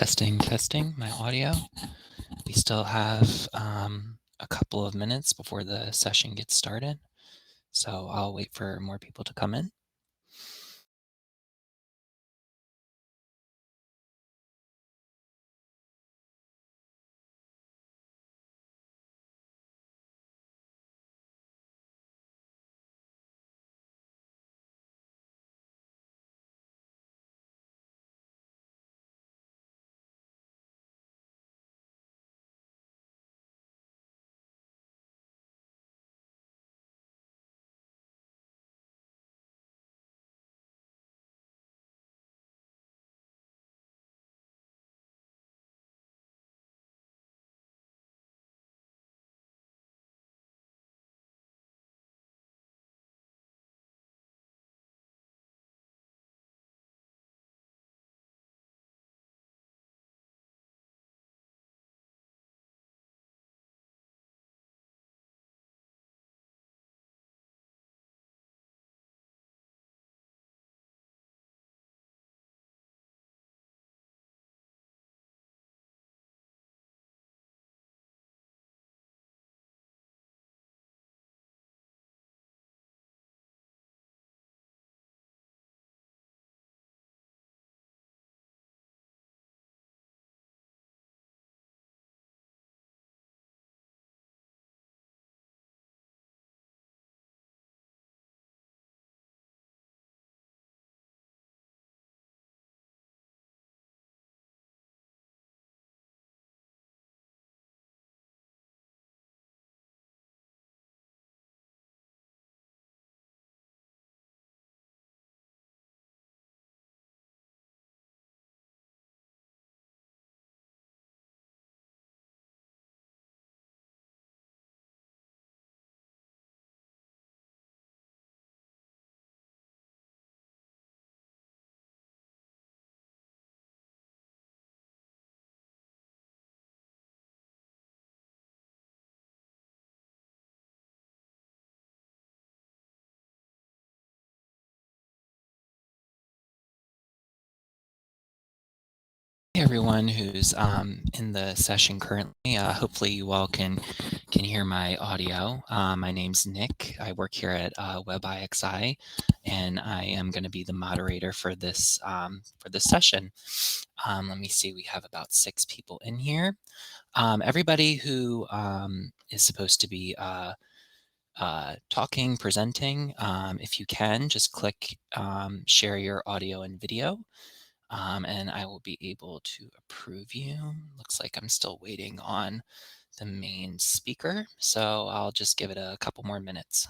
Testing my audio. We still have a couple of minutes before the session gets started, so I'll wait for more people to come in. Hey everyone who's in the session currently. Hopefully you all can hear my audio. My name's Nick. I work here at WebIXI, and I am going to be the moderator for this session. Let me see. We have about 6 people in here. Everybody who is supposed to be talking, presenting, if you can, just click share your audio and video. And I will be able to approve you. Looks like I'm still waiting on the main speaker, so I'll just give it a couple more minutes.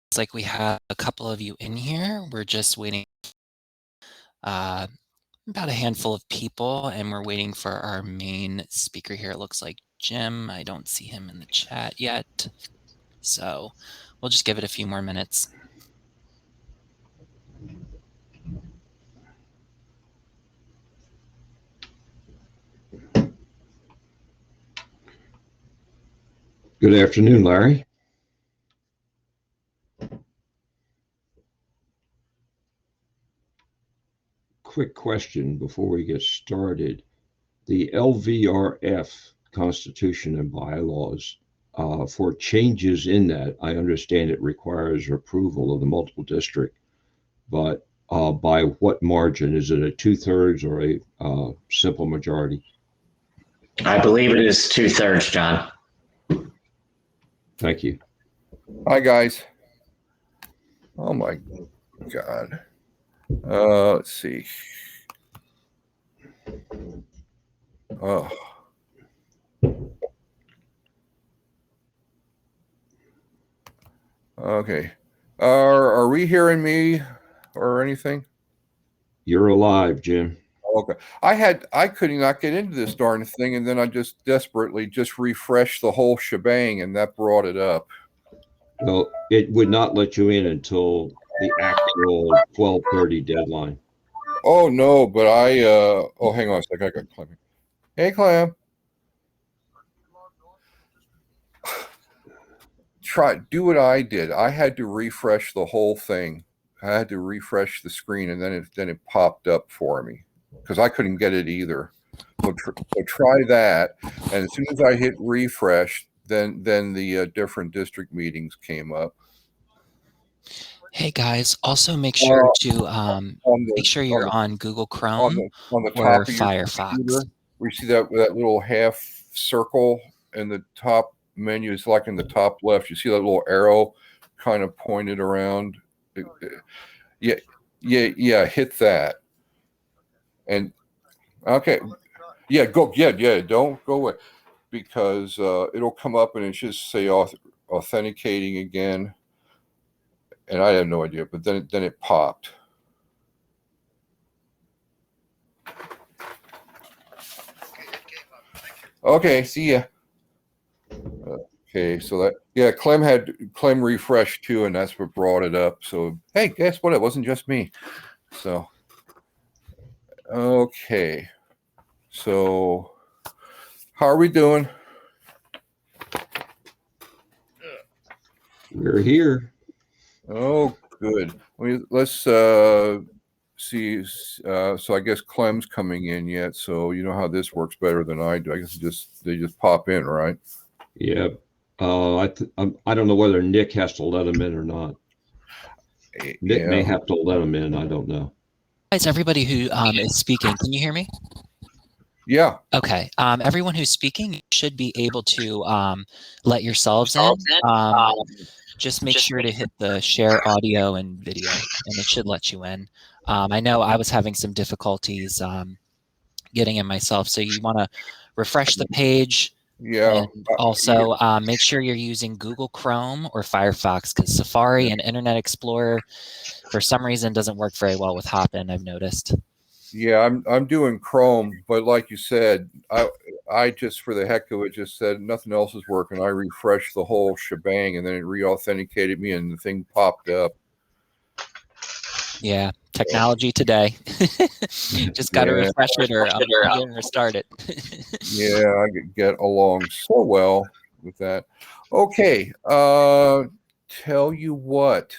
It's like we have a couple of you in here. We're just waiting about a handful of people, and we're waiting for our main speaker here. It looks like Jim. I don't see him in the chat yet, so we'll just give it a few more minutes. Good afternoon, Larry. Quick question before we get started. The LVRF, Constitution and Bylaws, for changes in that, I understand it requires approval of the multiple district, but by what margin? Is it a 2/3 or a simple majority? I believe it is 2/3, John. Thank you. Hi, guys. Oh, my God. Let's see. Oh. Okay. Are we hearing me or anything? You're alive, Jim. Okay. I could not get into this darn thing, and then I just desperately just refreshed the whole shebang, and that brought it up. Well, it would not let you in until the actual 12:30 deadline. Oh no, but oh, hang on a second. I got Clem. Hey, Clem. Do what I did. I had to refresh the whole thing. I had to refresh the screen, and then it popped up for me because I couldn't get it either. So try that, and as soon as I hit refresh, then the different district meetings came up. Hey guys, also make sure to make sure you're on Google Chrome on the or top of your Firefox. computer, where you see that little half circle in the top menu. It's like in the top left. You see that little arrow kind of pointed around. Yeah. Hit that. And okay, yeah, go. Yeah. Don't go away because it'll come up and it should say authenticating again. And I had no idea, but then it popped. Okay, see ya. Okay, so Clem refreshed too, and that's what brought it up. So hey, guess what? It wasn't just me. So okay, so how are we doing? We're here. Oh, good. Let's see. So I guess Clem's coming in yet. So you know how this works better than I do. I guess they just pop in, right? Yeah. I don't know whether Nick has to let him in or not. Nick may have to let him in. I don't know. Guys, everybody who is speaking, can you hear me? Yeah. Okay. Everyone who's speaking should be able to let yourselves in. Just make sure to hit the share audio and video, and it should let you in. I know I was having some difficulties getting in myself, so you want to refresh the page. Yeah. And also make sure you're using Google Chrome or Firefox, because Safari and Internet Explorer, for some reason, doesn't work very well with Hopin, I've noticed. Yeah, I'm doing Chrome, but like you said, I just for the heck of it just said nothing else is working. I refreshed the whole shebang, and then it re-authenticated me, and the thing popped up. Yeah, technology today. Just got to refresh it or restart it. Yeah, I could get along so well with that. Okay, tell you what,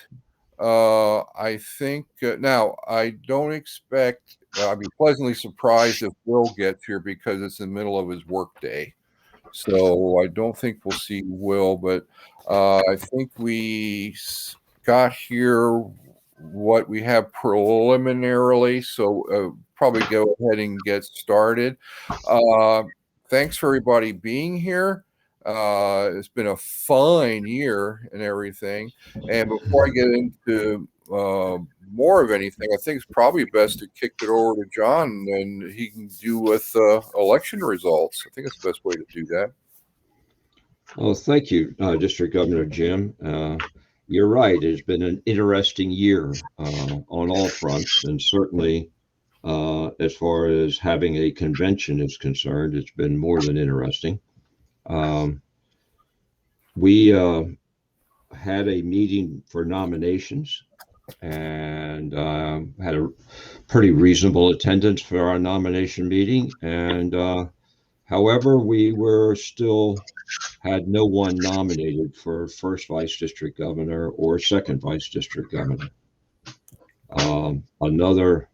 I think now I don't expect. I'd be pleasantly surprised if Will gets here because it's in the middle of his workday. So I don't think we'll see Will, but I think we got here what we have preliminarily. So probably go ahead and get started. Thanks for everybody being here. It's been a fine year and everything. And before I get into more of anything, I think it's probably best to kick it over to John, and he can do with election results. I think it's the best way to do that. Well, thank you, District Governor Jim. You're right. It's been an interesting year on all fronts, and certainly as far as having a convention is concerned, it's been more than interesting. We had a meeting for nominations and had a pretty reasonable attendance for our nomination meeting. And however, we were still had no one nominated for first vice district governor or second vice district governor. Another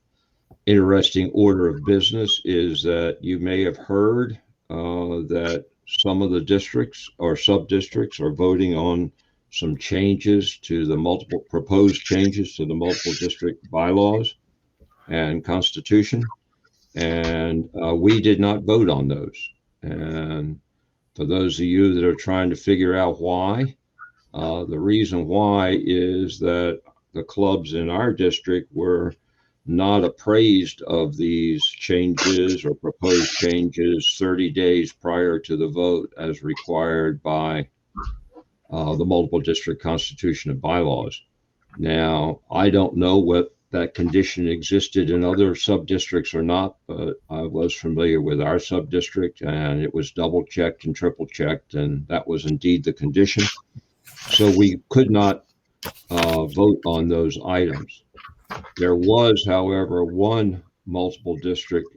interesting order of business is that you may have heard that some of the districts or sub-districts are voting on some changes to the proposed changes to the multiple district bylaws and constitution. And we did not vote on those. And for those of you that are trying to figure out why, the reason why is that the clubs in our district were not appraised of these changes or proposed changes 30 days prior to the vote as required by the multiple district constitution and bylaws. Now, I don't know what that condition existed in other sub-districts or not, but I was familiar with our sub-district, and it was double checked and triple checked, and that was indeed the condition. So we could not vote on those items. There was, however, one multiple district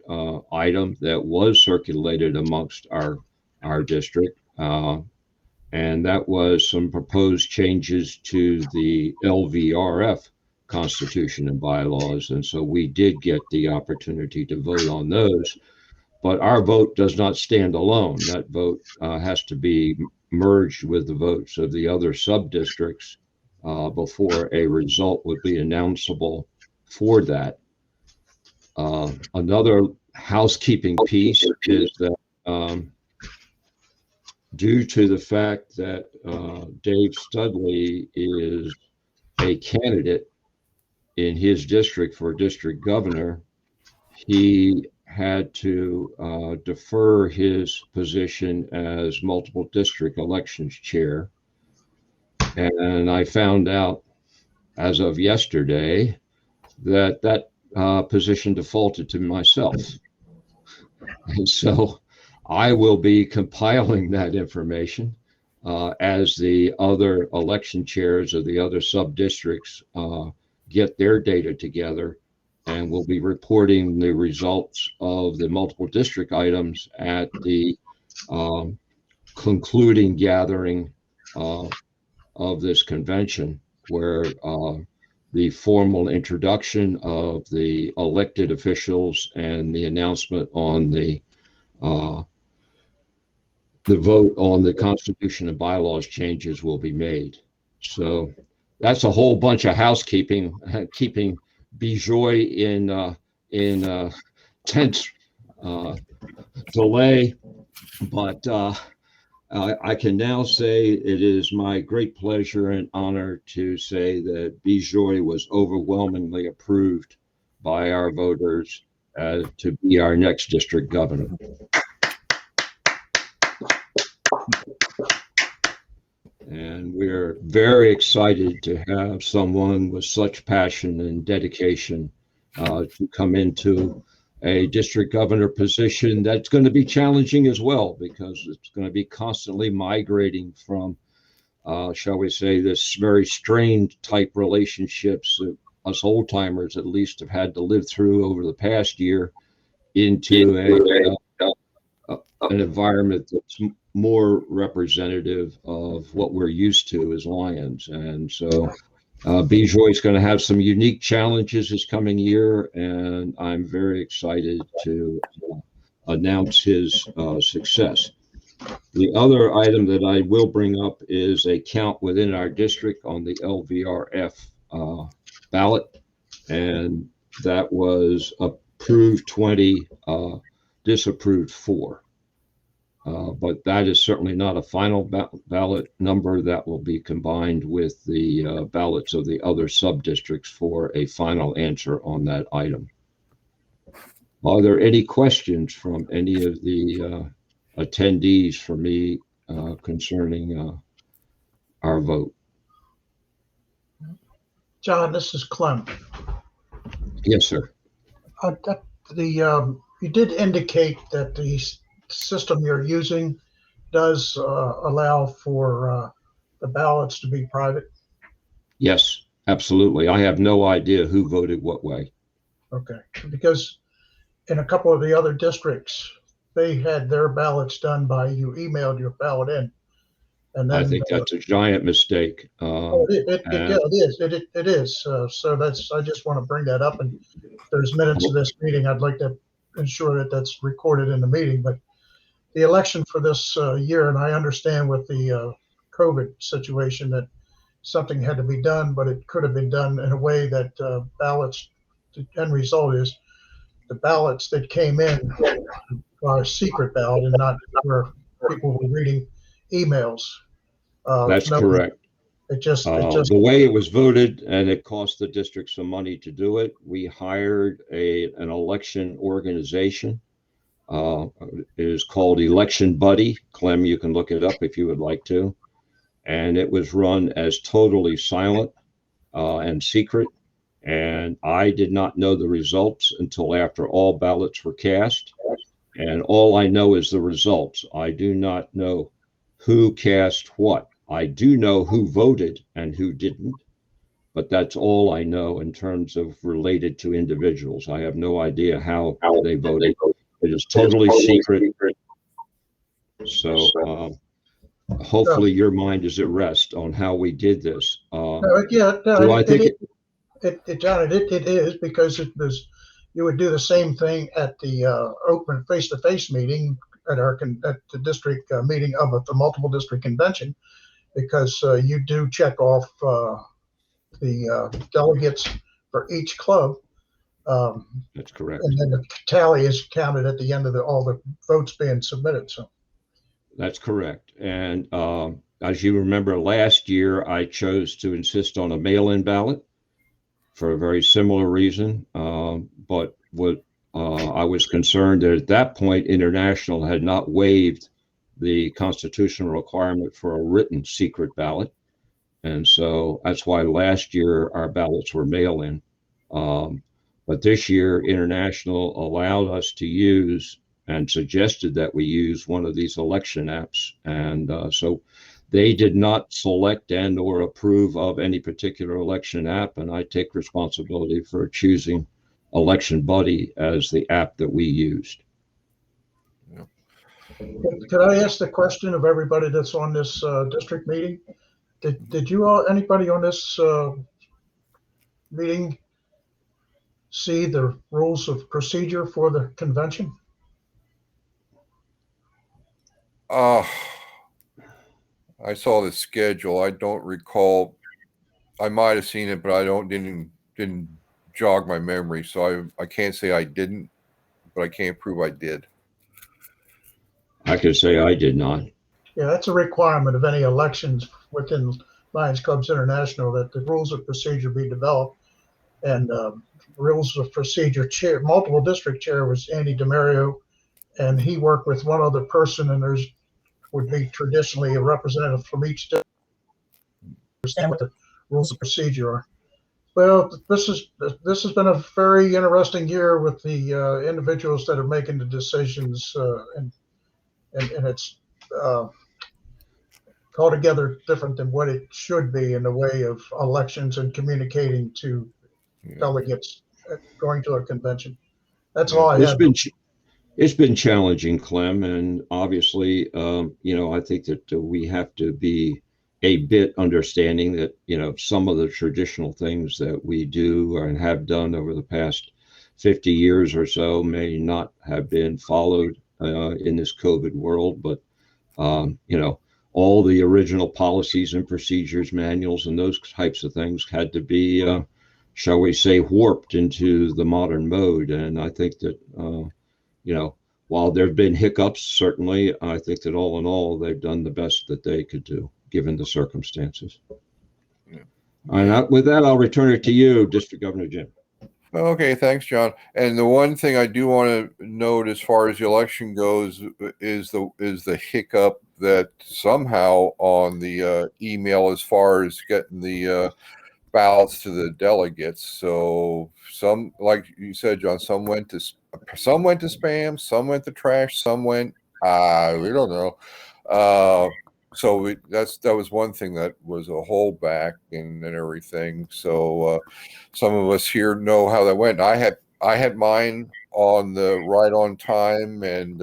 item that was circulated amongst our district, and that was some proposed changes to the LVRF constitution and bylaws. And so we did get the opportunity to vote on those, but our vote does not stand alone. That vote has to be merged with the votes of the other sub-districts before a result would be announceable for that. Another housekeeping piece is that due to the fact that Dave Studley is a candidate in his district for district governor, he had to defer his position as multiple district elections chair. And I found out as of yesterday that position defaulted to myself. And so I will be compiling that information as the other election chairs of the other sub-districts get their data together, and we'll be reporting the results of the multiple district items at the concluding gathering of this convention, where the formal introduction of the elected officials and the announcement on the vote on the constitution and bylaws changes will be made. So that's a whole bunch of housekeeping, keeping Bijoy in tense delay, but I can now say it is my great pleasure and honor to say that Bijoy was overwhelmingly approved by our voters to be our next district governor. And we're very excited to have someone with such passion and dedication to come into a district governor position that's going to be challenging as well, because it's going to be constantly migrating from, shall we say, this very strained type relationships that us old timers at least have had to live through over the past year into an environment that's more representative of what we're used to as Lions. And so Bijoy is going to have some unique challenges this coming year, and I'm very excited to announce his success. The other item that I will bring up is a count within our district on the LVRF ballot, and that was approved 20, disapproved 4. But that is certainly not a final ballot number. That will be combined with the ballots of the other sub-districts for a final answer on that item. Are there any questions from any of the attendees for me concerning our vote? John, this is Clem. Yes, sir. You did indicate that the system you're using does allow for the ballots to be private? Yes, absolutely. I have no idea who voted what way. Okay, because in a couple of the other districts, they had their ballots done by you emailed your ballot in. And then, I think that's a giant mistake. It is. So I just want to bring that up. And if there's minutes of this meeting, I'd like to ensure that that's recorded in the meeting. But the election for this year, and I understand with the COVID situation that something had to be done, but it could have been done in a way that ballots, the end result is the ballots that came in are a secret ballot and not where people were reading emails. That's No, correct. it just The way it was voted, and it cost the district some money to do it, we hired an election organization. It is called Election Buddy. Clem, you can look it up if you would like to. And it was run as totally silent and secret. And I did not know the results until after all ballots were cast. And all I know is the results. I do not know who cast what. I do know who voted and who didn't, but that's all I know in terms of related to individuals. I have no idea how they voted. It is totally secret. So hopefully your mind is at rest on how we did this. John, it is because you would do the same thing at the open face-to-face meeting at the district meeting of the multiple district convention, because you do check off the delegates for each club. That's correct. And then the tally is counted at the end of all the votes being submitted. So that's correct. And as you remember, last year I chose to insist on a mail-in ballot for a very similar reason. But what I was concerned that at that point, International had not waived the constitutional requirement for a written secret ballot. And so that's why last year our ballots were mail-in. But this year, International allowed us to use and suggested that we use one of these election apps. And so they did not select and or approve of any particular election app. And I take responsibility for choosing Election Buddy as the app that we used. Could I ask the question of everybody that's on this district meeting? Did you all, anybody on this meeting, see the rules of procedure for the convention? I saw the schedule. I don't recall. I might have seen it, but I didn't jog my memory. So I can't say I didn't, but I can't prove I did. I could say I did not. Yeah, that's a requirement of any elections within Lions Clubs International, that the rules of procedure be developed. And rules of procedure chair, multiple district chair was Andy DeMario, and he worked with one other person, and there's would be traditionally a representative from each district to understand what the rules of procedure are. Well, this has been a very interesting year with the individuals that are making the decisions, and it's altogether different than what it should be in the way of elections and communicating to delegates going to a convention. That's all I have. It's been challenging, Clem, and obviously, I think that we have to be a bit understanding that, some of the traditional things that we do and have done over the past 50 years or so may not have been followed in this COVID world, but, all the original policies and procedures, manuals, and those types of things had to be, shall we say, warped into the modern mode. And I think that, while there have been hiccups, certainly, I think that all in all, they've done the best that they could do, given the circumstances. Yeah. And with that, I'll return it to you, District Governor Jim. Okay, thanks, John. And the one thing I do want to note as far as the election goes is the hiccup that somehow on the email as far as getting the ballots to the delegates. So some, like you said, John, some went to spam, some went to trash, some went we don't know. So that was one thing that was a holdback and everything. So some of us here know how that went. I had mine on the right on time and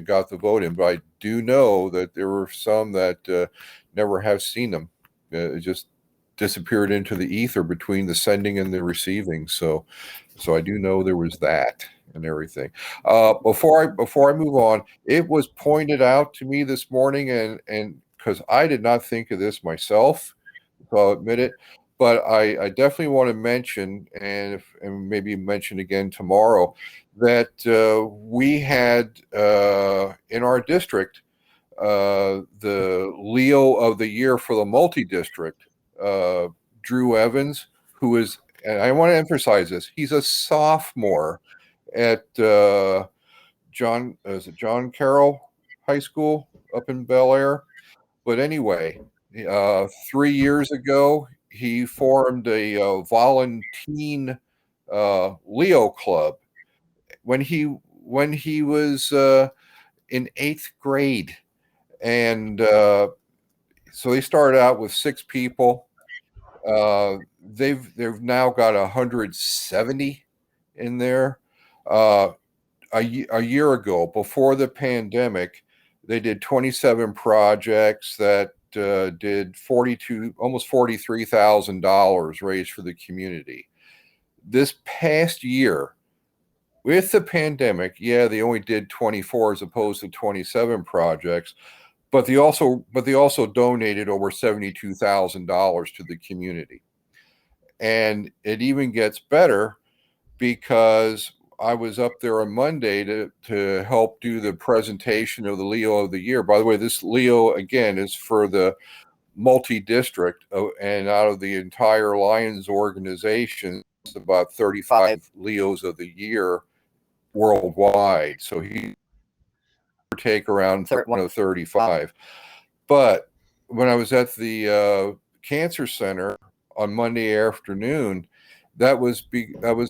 got the vote in, but I do know that there were some that never have seen them. It just disappeared into the ether between the sending and the receiving. So I do know there was that. and everything. Before I move on, it was pointed out to me this morning, and because I did not think of this myself, so I'll admit it, but I definitely want to mention, and maybe mention again tomorrow, that we had in our district the Leo of the Year for the multi-district, Drew Evans, who is, and I want to emphasize this, he's a sophomore at John Carroll High School up in Bel Air. But anyway, 3 years ago, he formed a volunteer Leo club when he was in 8th grade. And so they started out with 6 people. They've now got 170 in there. A year ago, before the pandemic, they did 27 projects that did almost $43,000 raised for the community. This past year, with the pandemic, yeah, they only did 24 as opposed to 27 projects, but they also donated over $72,000 to the community. And it even gets better, because I was up there on Monday to help do the presentation of the Leo of the Year. By the way, this Leo, again, is for the multi-district, and out of the entire Lions organization, it's about 35 Leos of the Year worldwide. So he take around 35. But when I was at the cancer center on Monday afternoon, that was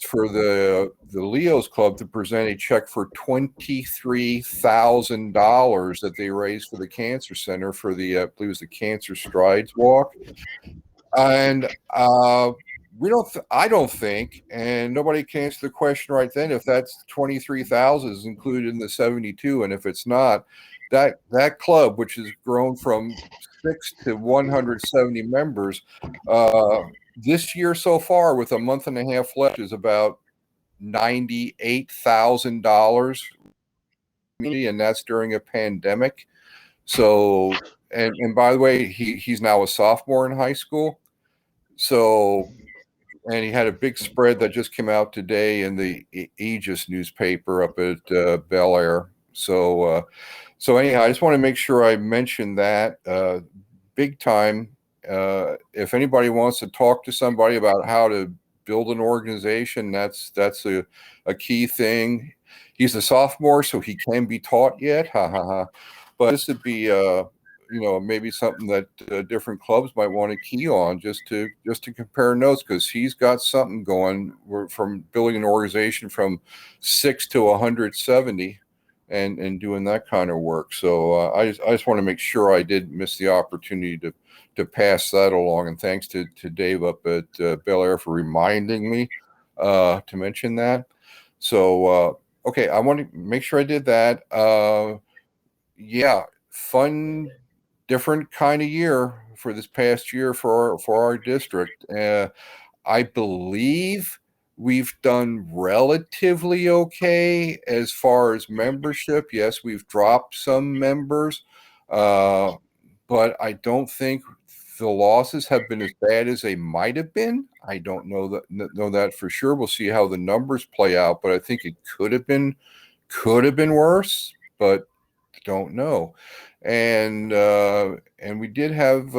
for the Leos Club to present a check for $23,000 that they raised for the cancer center for the I believe it was the Cancer Strides Walk. And I don't think, and nobody can answer the question right then, if that's 23,000 is included in the 72, and if it's not, that club, which has grown from 6 to 170 members, this year so far, with a month and a half left, is about $98,000, and that's during a pandemic. So, and by the way, he's now a sophomore in high school. So, and he had a big spread that just came out today in the Aegis newspaper up at Bel Air. So anyhow, I just want to make sure I mention that big time. If anybody wants to talk to somebody about how to build an organization, that's a key thing. He's a sophomore, so he can be taught yet. But this would be maybe something that different clubs might want to key on, just to compare notes, because he's got something going. We're from building an organization from 6 to 170 and doing that kind of work. So I just want to make sure I didn't miss the opportunity to pass that along. And thanks to Dave up at Bel Air for reminding me to mention that. So, okay, I want to make sure I did that. Yeah, fun, different kind of year for this past year for our district. I believe we've done relatively okay as far as membership. Yes, we've dropped some members, but I don't think the losses have been as bad as they might have been. I don't know that for sure. We'll see how the numbers play out, but I think it could have been worse, but don't know. And we did have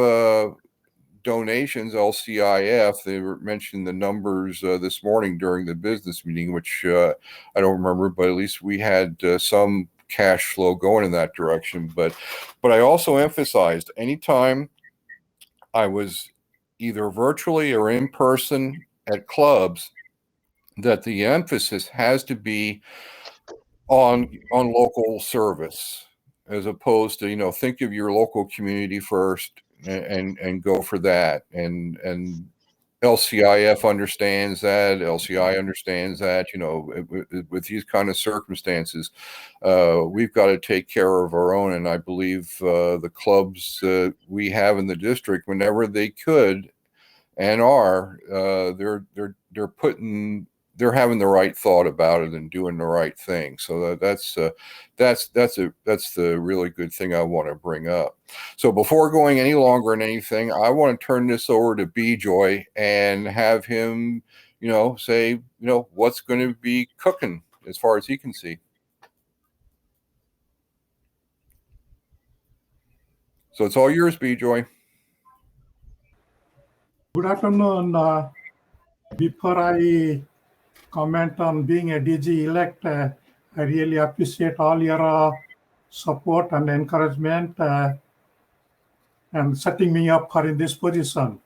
donations, LCIF. They mentioned the numbers this morning during the business meeting, which I don't remember, but at least we had some cash flow going in that direction. But I also emphasized, anytime I was either virtually or in person at clubs, that the emphasis has to be on local service, as opposed to, think of your local community first and go for that. And LCIF understands that. LCI understands that. With these kind of circumstances, we've got to take care of our own. And I believe the clubs we have in the district, whenever they could and are, they're putting they're having the right thought about it and doing the right thing. So that's the really good thing I want to bring up. So before going any longer in anything, I want to turn this over to B-Joy and have him, say, what's going to be cooking as far as he can see. So it's all yours, B-Joy. Good afternoon. Before I comment on being a DG-elect, I really appreciate all your support and encouragement and setting me up for in this position.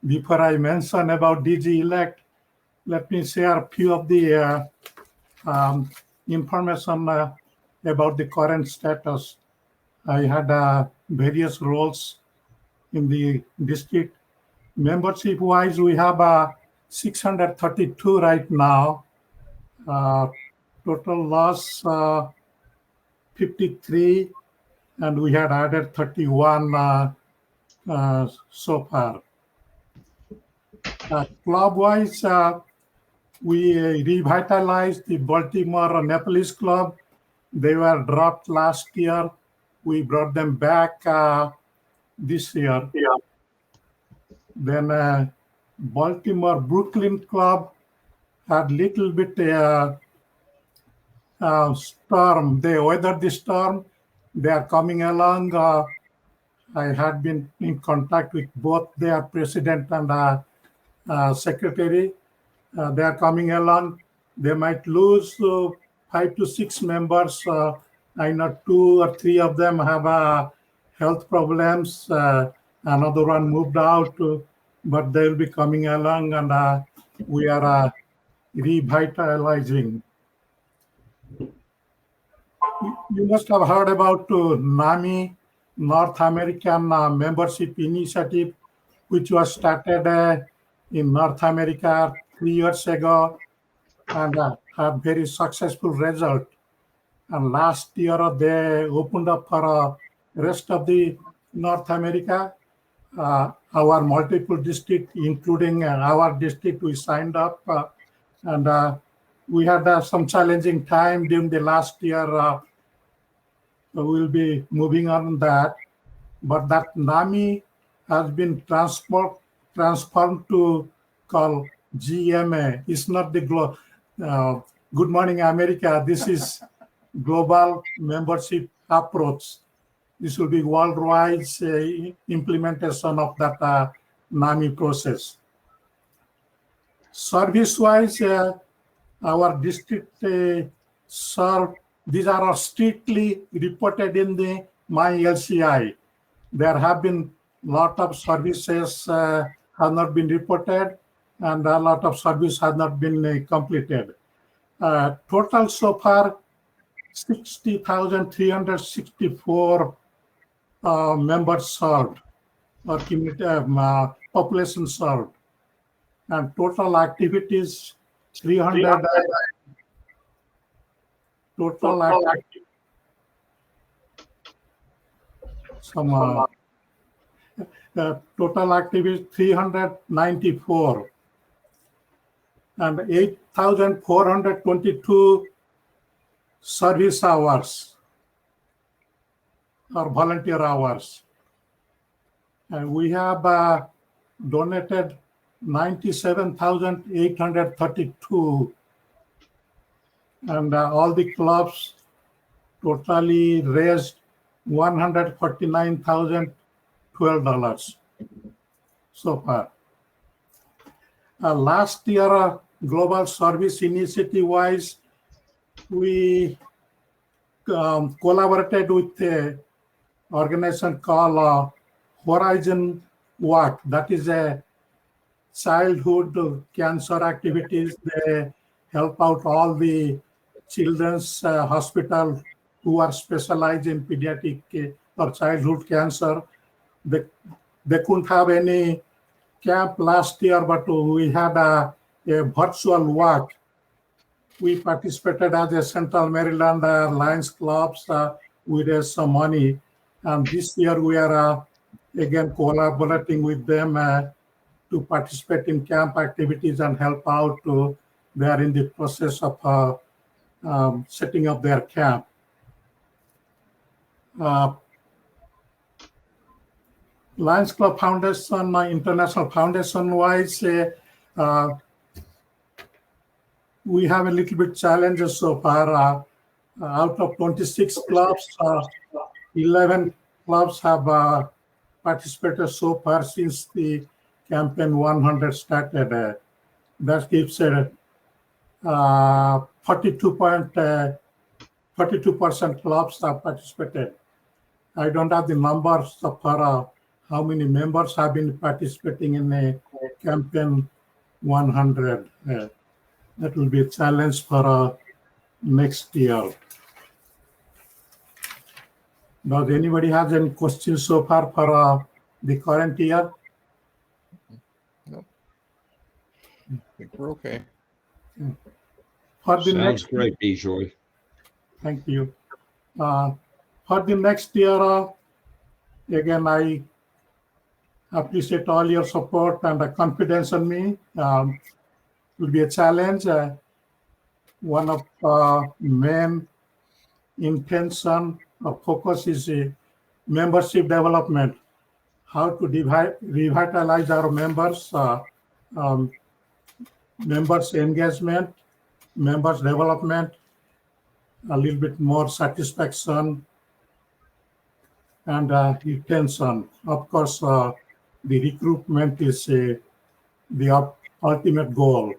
Before I mention about DG-elect, let me share a few of the information about the current status. I had various roles in the district. Membership-wise, we have 632 right now. Total loss 53, and we had added 31 so far. Club-wise, we revitalized the Baltimore Nepalese Club. They were dropped last year. We brought them back this year. Yeah. Then Baltimore Brooklyn Club had little bit storm. They weathered the storm. They are coming along. I had been in contact with both their president and secretary. They are coming along. They might lose 5 to 6 members. I know 2 or 3 of them have health problems. Another one moved out, but they will be coming along, and we are revitalizing. You must have heard about NAMI, North American Membership Initiative, which was started in North America 3 years ago and had very successful result. And last year they opened up for rest of the North America. Our multiple district, including our district, we signed up and we had some challenging time during the last year. We'll be moving on that. But that NAMI has been transformed to call GMA. It's not the Good Morning America. This is Global Membership Approach. This will be worldwide implementation of that NAMI process. Service-wise, our district serve. These are strictly reported in the MyLCI. There have been a lot of services have not been reported, and a lot of service has not been completed. Total so far, 60,364 members served, or community population served, and total activities 300. Total activities. Total activities 394 and 8,422 service hours or volunteer hours. And we have donated 97,832, and all the clubs totally raised $149,012 so far. Last year, Global Service Initiative wise, we collaborated with an organization called Horizon Walk. That is a childhood cancer activities. They help out all the children's hospital who are specialized in pediatric or childhood cancer. They couldn't have any camp last year, but we had a virtual walk. We participated as a Central Maryland Lions Clubs. We raised some money. And this year we are again collaborating with them to participate in camp activities and help out they are in the process of setting up their camp. Lions Club Foundation, International Foundation wise, we have a little bit challenges so far. Out of 26 clubs, 11 clubs have participated so far since the campaign 100 started. That gives 42% clubs have participated. I don't have the numbers for how many members have been participating in a campaign 100. That will be a challenge for next year. Does anybody have any questions so far for the current year? No. I think we're okay. For the Sounds next, great, Bijoy. thank you. For the next year, again, I appreciate all your support and confidence in me. It will be a challenge. One of main intention or focus is membership development. How to revitalize our members, members engagement, members development, a little bit more satisfaction and retention. Of course, the recruitment is the ultimate goal.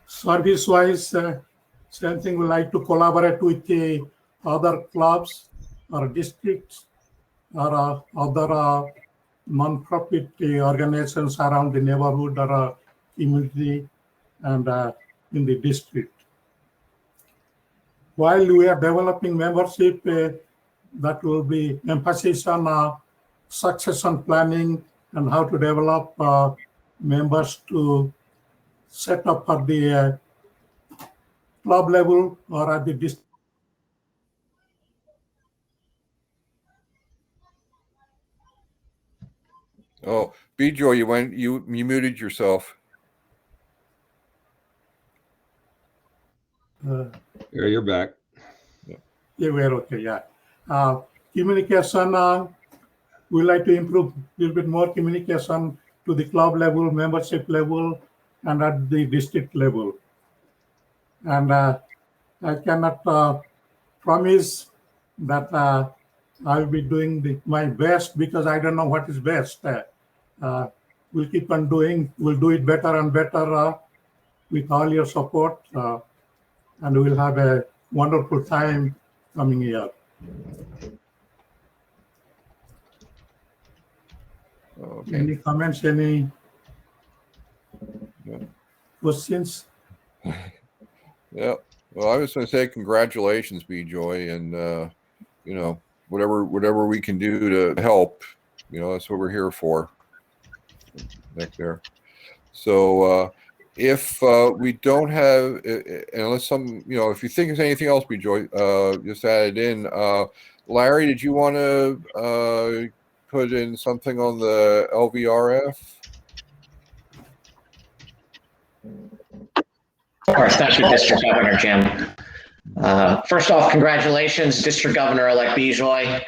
Service-wise, same thing, we like to collaborate with the other clubs or districts or other non-profit organizations around the neighborhood or community and in the district. While we are developing membership, that will be emphasis on succession planning and how to develop members to set up for the club level or at the district. Oh, Bijoy, you muted yourself. Yeah, you're back. Yeah, we're okay, yeah. Communication, we like to improve a little bit more communication to the club level, membership level, and at the district level. And I cannot promise that I'll be doing my best because I don't know what is best. We'll keep on doing, we'll do it better and better with all your support, and we'll have a wonderful time coming year. Okay. Any comments, any questions? Yeah. Well, I was going to say congratulations, Bijoy, and whatever we can do to help, that's what we're here for. Back there. So if we don't have, unless if you think there's anything else, Bijoy, just add it in. Larry, did you want to put in something on the LVRF? Of course, thank you, District Governor Jim. First off, congratulations, District Governor-elect Bijoy.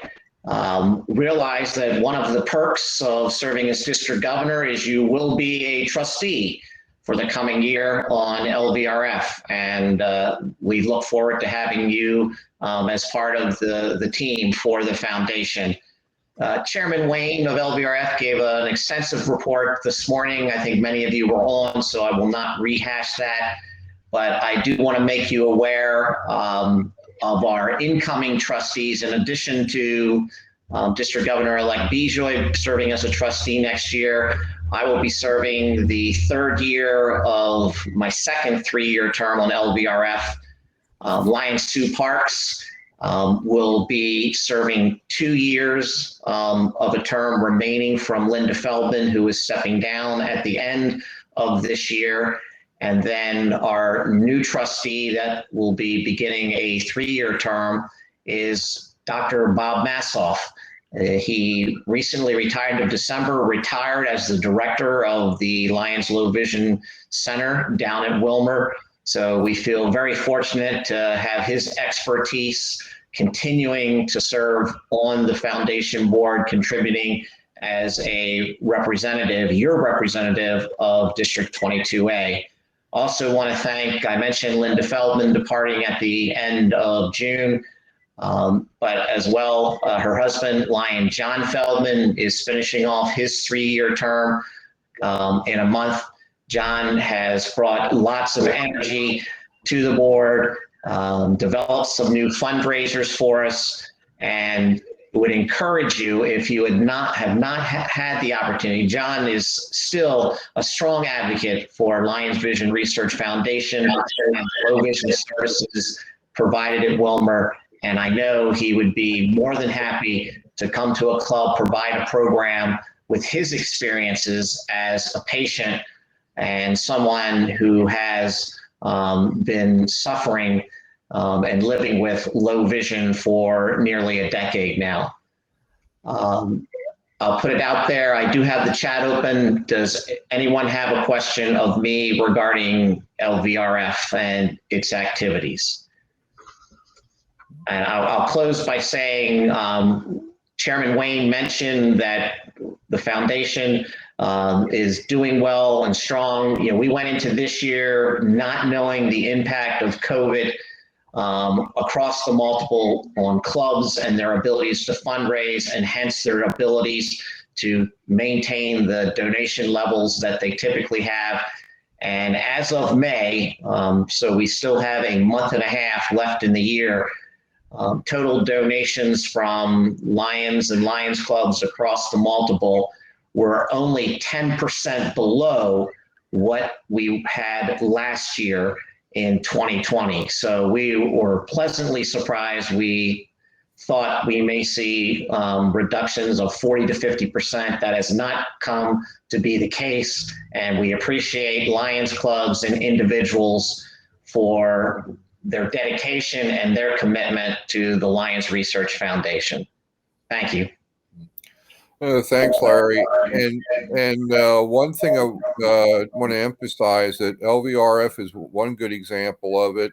Realize that one of the perks of serving as District Governor is you will be a trustee for the coming year on LVRF, and we look forward to having you as part of the team for the foundation. Chairman Wayne of LVRF gave an extensive report this morning. I think many of you were on, so I will not rehash that. But I do want to make you aware of our incoming trustees. In addition to District Governor-elect Bijoy serving as a trustee next year, I will be serving the third year of my second 3-year term on LVRF. Lions 2 Parks will be serving 2 years of a term remaining from Linda Feldman, who is stepping down at the end of this year. And then our new trustee that will be beginning a 3-year term is Dr. Bob Massoff. He recently retired in December, retired as the director of the Lions Low Vision Center down at Wilmer. So we feel very fortunate to have his expertise continuing to serve on the foundation board, contributing as a representative, your representative of District 22A. Also want to thank, I mentioned Linda Feldman departing at the end of June. But as well, her husband, Lion John Feldman, is finishing off his 3-year term in a month. John has brought lots of energy to the board, developed some new fundraisers for us, and would encourage you, if you have not had the opportunity. John is still a strong advocate for Lions Vision Research Foundation and low vision services provided at Wilmer. And I know he would be more than happy to come to a club, provide a program with his experiences as a patient and someone who has been suffering and living with low vision for nearly a decade now. I'll put it out there. I do have the chat open. Does anyone have a question of me regarding LVRF and its activities? And I'll close by saying Chairman Wayne mentioned that the foundation is doing well and strong. You know, we went into this year not knowing the impact of COVID across the multiple clubs and their abilities to fundraise, and hence their abilities to maintain the donation levels that they typically have. And as of May, so we still have a month and a half left in the year, total donations from Lions and Lions clubs across the multiple were only 10% below what we had last year in 2020. So we were pleasantly surprised. We thought we may see reductions of 40 to 50%. That has not come to be the case. And we appreciate Lions clubs and individuals for their dedication and their commitment to the Lions Research Foundation. Thank you. Thanks, Larry. And one thing I want to emphasize that LVRF is one good example of it.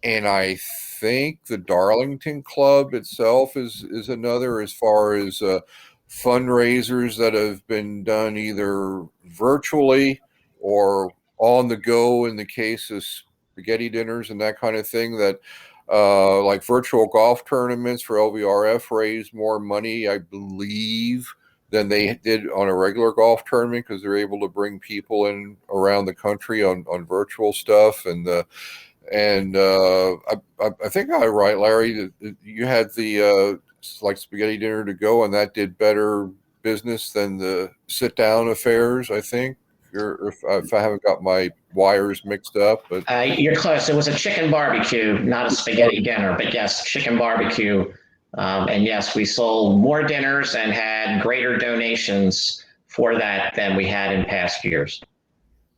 And I think the Darlington Club itself is another, as far as fundraisers that have been done either virtually or on the go in the case of spaghetti dinners and that kind of thing, that like virtual golf tournaments for LVRF raised more money, I believe, than they did on a regular golf tournament, because they're able to bring people in around the country on virtual stuff. And I think I'm right, Larry, that you had the like spaghetti dinner to go, and that did better business than the sit down affairs, I think. If I haven't got my wires mixed up, but you're close. It was a chicken barbecue, not a spaghetti dinner, but yes, chicken barbecue. And yes, we sold more dinners and had greater donations for that than we had in past years.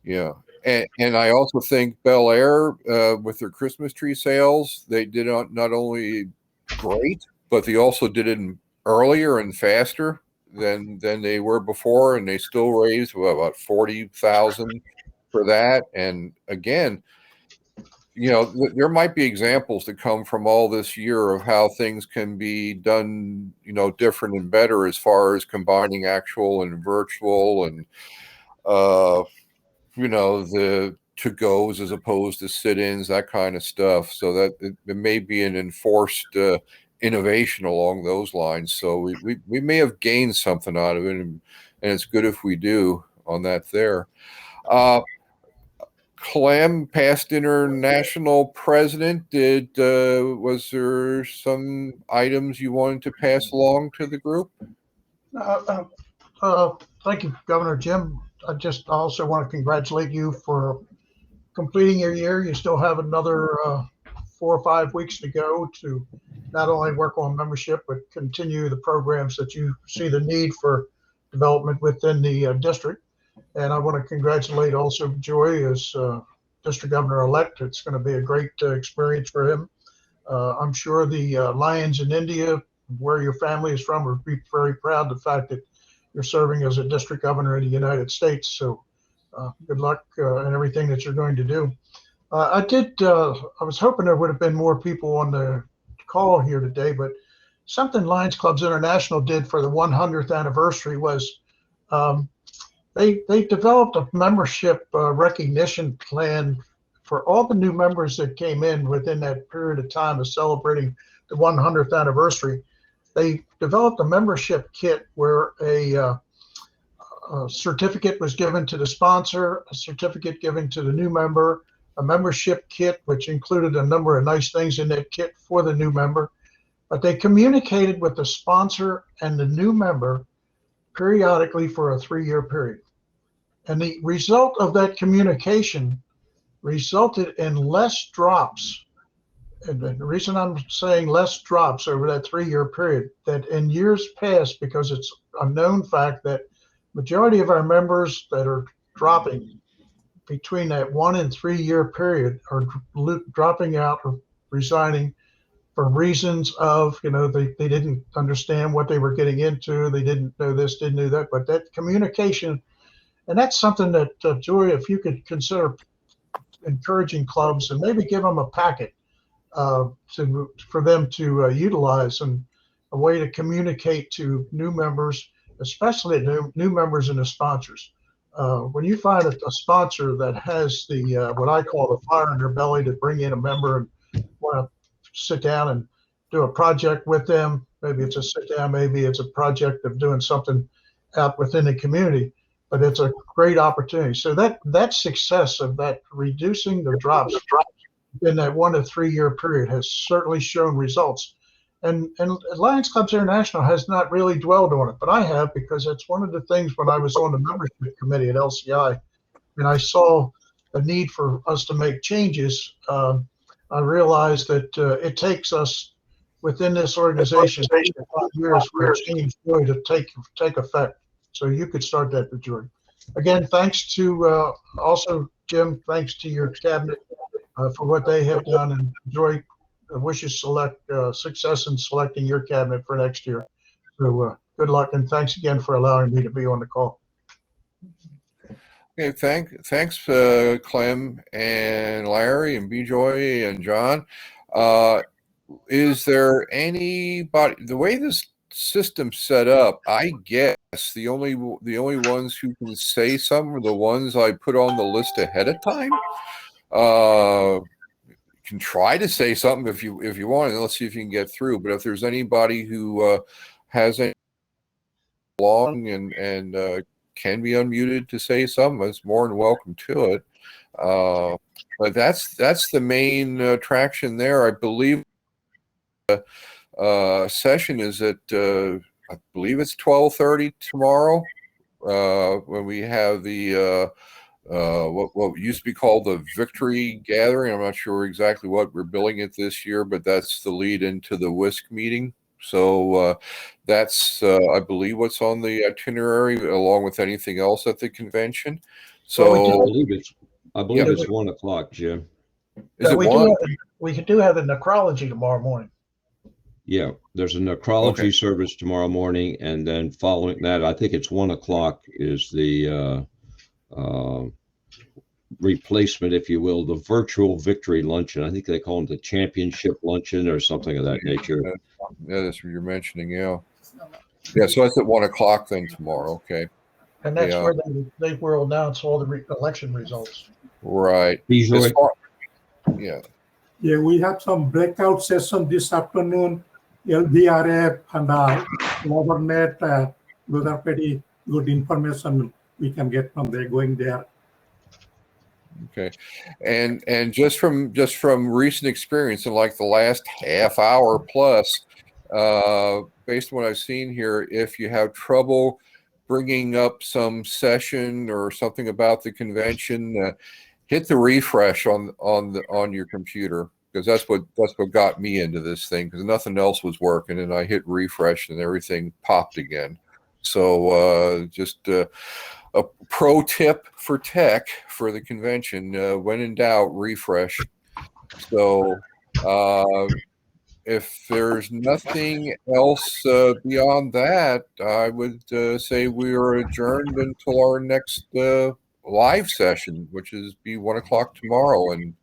Yeah. And I also think Bel Air, with their Christmas tree sales, they did not only great, but they also did it earlier and faster than they were before, and they still raised about $40,000 for that. And again, you know, there might be examples that come from all this year of how things can be done, you know, different and better as far as combining actual and virtual, and you know, the to-goes as opposed to sit-ins, that kind of stuff. So that it may be an enforced innovation along those lines. So we may have gained something out of it, and it's good if we do on that there. Clem, past international president, was there some items you wanted to pass along to the group? Thank you, Governor Jim. I just also want to congratulate you for completing your year. You still have another 4 or 5 weeks to go to not only work on membership, but continue the programs that you see the need for development within the district. And I want to congratulate also Joy as district governor-elect. It's going to be a great experience for him. I'm sure the Lions in India where your family is from, or be very proud of the fact that you're serving as a district governor in the United States. So good luck in everything that you're going to do. I was hoping there would have been more people on the call here today, but something Lions Clubs International did for the 100th anniversary was they developed a membership recognition plan for all the new members that came in within that period of time of celebrating the 100th anniversary. They developed a membership kit where a certificate was given to the sponsor, a certificate given to the new member, a membership kit, which included a number of nice things in that kit for the new member. But they communicated with the sponsor and the new member periodically for a 3-year period. And the result of that communication resulted in less drops. And the reason I'm saying less drops over that 3-year period, that in years past, because it's a known fact that majority of our members that are dropping between that 1 and 3 year period are dropping out or resigning for reasons of, they didn't understand what they were getting into. They didn't know this, didn't know that, but that communication, and that's something that, Joy, if you could consider encouraging clubs and maybe give them a packet for them to utilize, and a way to communicate to new members, especially new members and the sponsors. When you find a sponsor that has the what I call the fire in their belly to bring in a member and want to sit down and do a project with them, maybe it's a sit down, maybe it's a project of doing something out within the community, but it's a great opportunity. So that success of that reducing the drops in that 1 to 3 year period has certainly shown results. And Lions Clubs International has not really dwelled on it, but I have, because it's one of the things when I was on the membership committee at LCI and I saw a need for us to make changes. I realized that it takes us within this organization 5 years for a change really to take effect. So you could start that, Joy. Again, thanks to also, Jim, thanks to your cabinet for what they have done, and Joy, I wish you success in selecting your cabinet for next year. So good luck, and thanks again for allowing me to be on the call. Okay, thanks, Clem and Larry and B-Joy and John. Is there anybody, the way this system's set up, I guess the only ones who can say something are the ones I put on the list ahead of time. Can try to say something if you want, and let's see if you can get through. But if there's anybody who has any long and can be unmuted to say something, it's more than welcome to it. But that's the main attraction there. I believe session is at I believe it's 12:30 tomorrow when we have the what used to be called the Victory Gathering. I'm not sure exactly what we're billing it this year, but that's the lead into the WISC meeting. So that's, I believe, what's on the itinerary, along with anything else at the convention. So I believe it's 1 o'clock, Jim. Is it 1? We do have the necrology tomorrow morning. Yeah, there's a necrology service tomorrow morning, and then following that, I think it's 1 o'clock is the replacement, if you will, the virtual victory luncheon. I think they call them the championship luncheon or something of that nature. Yeah, that's what you're mentioning. Yeah. So that's at 1 o'clock then tomorrow. Okay. And that's where they will announce all the election results. Right. Yeah, we have some breakout session this afternoon. LBRF and Overnet. Those are pretty good information we can get from there going there. Okay, and just from recent experience in like the last half hour plus, based on what I've seen here, if you have trouble bringing up some session or something about the convention, hit the refresh on your computer, because that's what got me into this thing, because nothing else was working, and I hit refresh and everything popped again. So just a pro tip for tech for the convention: when in doubt, refresh. So if there's nothing else beyond that, I would say we are adjourned until our next live session, which is be 1 o'clock tomorrow. And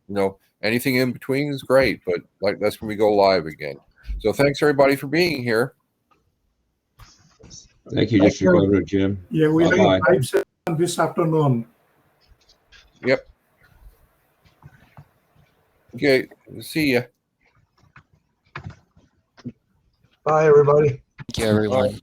anything in between is great, but that's when we go live again. So thanks everybody for being here. Thank you, District Governor Jim. Yeah, we have a Bye-bye. live session this afternoon. Yep. Okay. See ya. Bye, everybody. Thank you, everyone.